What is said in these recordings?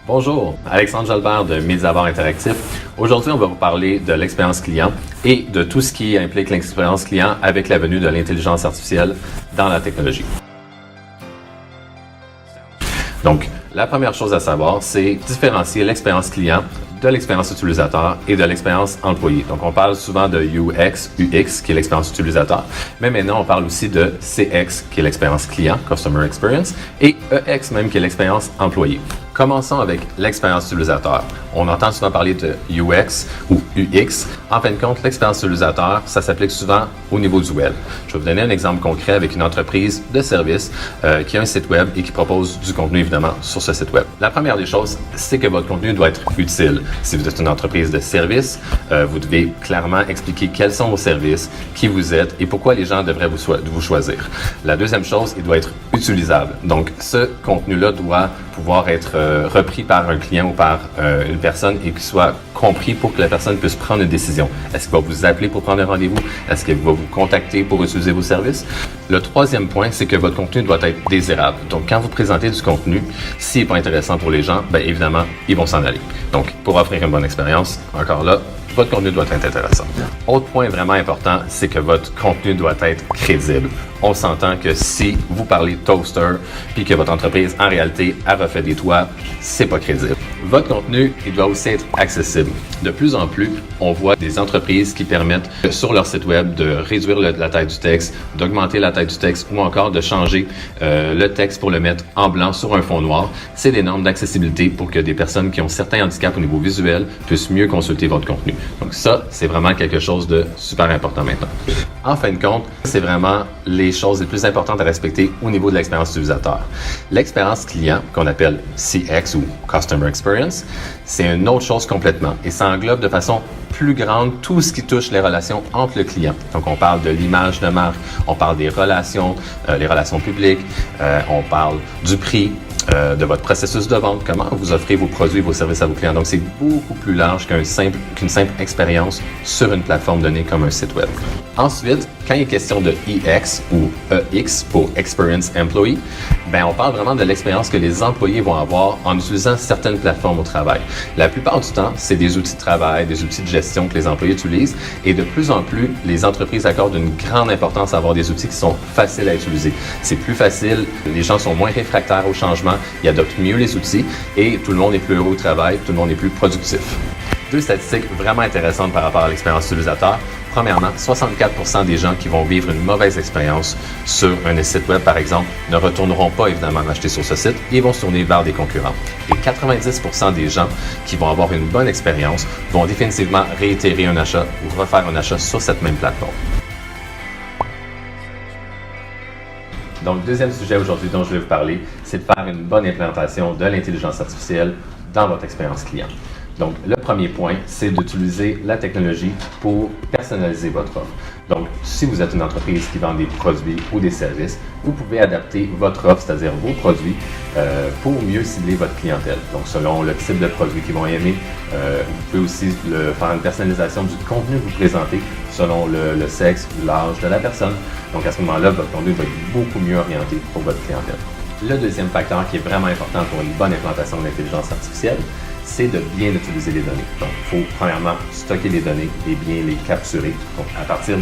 Bonjour, Alexandre Jalbert de Mediavart Interactif. Aujourd'hui, on va vous parler de l'expérience client et de tout ce qui implique l'expérience client avec la venue de l'intelligence artificielle dans la technologie. Donc, la première chose à savoir, c'est différencier l'expérience client de l'expérience utilisateur et de l'expérience employé. Donc, on parle souvent de UX, UX, qui est l'expérience utilisateur, mais maintenant, on parle aussi de CX, qui est l'expérience client, Customer Experience, et EX même, qui est l'expérience employé. Commençons avec l'expérience utilisateur. On entend souvent parler de UX ou UX. En fin de compte, l'expérience utilisateur, ça s'applique souvent au niveau du web. Je vais vous donner un exemple concret avec une entreprise de service qui a un site web et qui propose du contenu, évidemment, sur ce site web. La première des choses, c'est que votre contenu doit être utile. Si vous êtes une entreprise de service, vous devez clairement expliquer quels sont vos services, qui vous êtes et pourquoi les gens devraient vous choisir. La deuxième chose, il doit être utilisable. Donc, ce contenu-là doit pouvoir être repris par un client ou par une personne et qu'il soit compris pour que la personne puisse prendre une décision. Est-ce qu'il va vous appeler pour prendre un rendez-vous? Est-ce qu'il va vous contacter pour utiliser vos services? Le troisième point, c'est que votre contenu doit être désirable. Donc, quand vous présentez du contenu, s'il n'est pas intéressant pour les gens, bien évidemment, ils vont s'en aller. Donc, pour offrir une bonne expérience, encore là, votre contenu doit être intéressant. Autre point vraiment important, c'est que votre contenu doit être crédible. On s'entend que si vous parlez toaster puis que votre entreprise, en réalité, a refait des toits, c'est pas crédible. Votre contenu, il doit aussi être accessible. De plus en plus, on voit des entreprises qui permettent sur leur site web de réduire la taille du texte, d'augmenter la taille du texte ou encore de changer le texte pour le mettre en blanc sur un fond noir. C'est des normes d'accessibilité pour que des personnes qui ont certains handicaps au niveau visuel puissent mieux consulter votre contenu. Donc ça, c'est vraiment quelque chose de super important maintenant. En fin de compte, c'est vraiment les choses les plus importantes à respecter au niveau de l'expérience utilisateur. L'expérience client, qu'on appelle CX ou Customer Experience, c'est une autre chose complètement et ça englobe de façon plus grande tout ce qui touche les relations entre le client. Donc, on parle de l'image de marque, on parle des relations, les relations publiques, on parle du prix, de votre processus de vente, comment vous offrez vos produits, vos services à vos clients. Donc, c'est beaucoup plus large qu'une simple expérience sur une plateforme donnée comme un site web. Ensuite, quand il est question de EX ou EX pour Experience Employee, ben on parle vraiment de l'expérience que les employés vont avoir en utilisant certaines plateformes au travail. La plupart du temps, c'est des outils de travail, des outils de gestion que les employés utilisent et de plus en plus, les entreprises accordent une grande importance à avoir des outils qui sont faciles à utiliser. C'est plus facile, les gens sont moins réfractaires au changement, ils adoptent mieux les outils et tout le monde est plus heureux au travail, tout le monde est plus productif. Deux statistiques vraiment intéressantes par rapport à l'expérience utilisateur. Premièrement, 64% des gens qui vont vivre une mauvaise expérience sur un site web, par exemple, ne retourneront pas évidemment acheter sur ce site et vont se tourner vers des concurrents. Et 90% des gens qui vont avoir une bonne expérience vont définitivement réitérer un achat ou refaire un achat sur cette même plateforme. Donc, deuxième sujet aujourd'hui dont je vais vous parler, c'est de faire une bonne implantation de l'intelligence artificielle dans votre expérience client. Donc, le premier point, c'est d'utiliser la technologie pour personnaliser votre offre. Donc, si vous êtes une entreprise qui vend des produits ou des services, vous pouvez adapter votre offre, c'est-à-dire vos produits, pour mieux cibler votre clientèle. Donc, selon le type de produit qu'ils vont aimer, vous pouvez aussi faire une personnalisation du contenu que vous présentez selon le sexe ou l'âge de la personne. Donc, à ce moment-là, votre contenu va être beaucoup mieux orienté pour votre clientèle. Le deuxième facteur qui est vraiment important pour une bonne implantation de l'intelligence artificielle, c'est de bien utiliser les données. Donc, il faut premièrement stocker les données et bien les capturer. Donc, à partir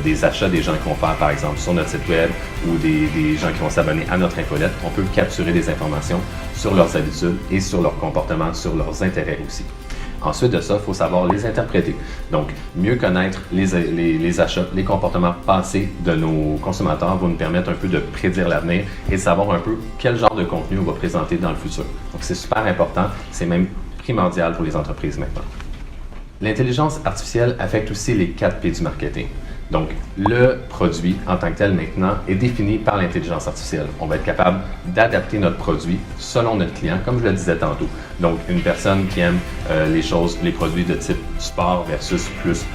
des achats des gens qui vont faire, par exemple, sur notre site web ou des gens qui vont s'abonner à notre infolette, on peut capturer des informations sur leurs habitudes et sur leur comportement, sur leurs intérêts aussi. Ensuite de ça, il faut savoir les interpréter. Donc, mieux connaître les achats, les comportements passés de nos consommateurs va nous permettre un peu de prédire l'avenir et de savoir un peu quel genre de contenu on va présenter dans le futur. Donc, c'est super important, c'est même primordial pour les entreprises maintenant. L'intelligence artificielle affecte aussi les 4 P du marketing. Donc, le produit en tant que tel maintenant est défini par l'intelligence artificielle. On va être capable d'adapter notre produit selon notre client, comme je le disais tantôt. Donc, une personne qui aime les produits de type sport versus plus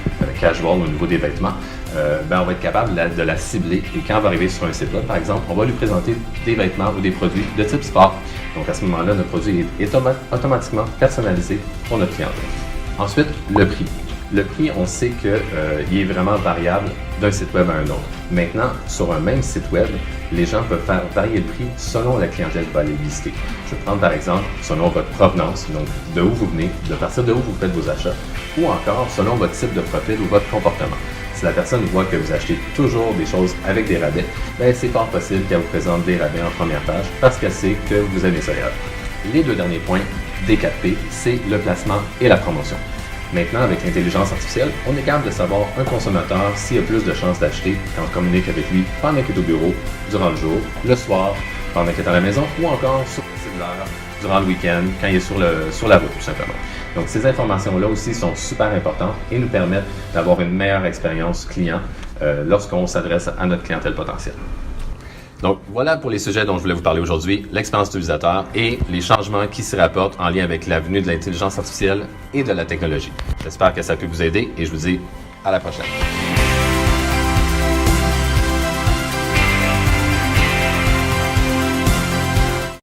casual au niveau des vêtements, on va être capable de la cibler. Et quand on va arriver sur un site web, par exemple, on va lui présenter des vêtements ou des produits de type sport. Donc, à ce moment-là, notre produit est automatiquement personnalisé pour notre clientèle. Ensuite, le prix. Le prix, on sait qu'il est vraiment variable d'un site web à un autre. Maintenant, sur un même site web, les gens peuvent faire varier le prix selon la clientèle qui va aller visiter. Je vais prendre par exemple selon votre provenance, donc de où vous venez, de partir de où vous faites vos achats, ou encore selon votre type de profil ou votre comportement. Si la personne voit que vous achetez toujours des choses avec des rabais, bien c'est fort possible qu'elle vous présente des rabais en première page parce qu'elle sait que vous aimez ça. Les deux derniers points des 4P, c'est le placement et la promotion. Maintenant, avec l'intelligence artificielle, on est capable de savoir un consommateur s'il a plus de chances d'acheter quand on communique avec lui pendant qu'il est au bureau, durant le jour, le soir, pendant qu'il est à la maison ou encore sur le cellulaire, durant le week-end, quand il est sur la route tout simplement. Donc ces informations-là aussi sont super importantes et nous permettent d'avoir une meilleure expérience client lorsqu'on s'adresse à notre clientèle potentielle. Donc voilà pour les sujets dont je voulais vous parler aujourd'hui, l'expérience utilisateur et les changements qui s'y rapportent en lien avec la venue de l'intelligence artificielle et de la technologie. J'espère que ça a pu vous aider et je vous dis à la prochaine.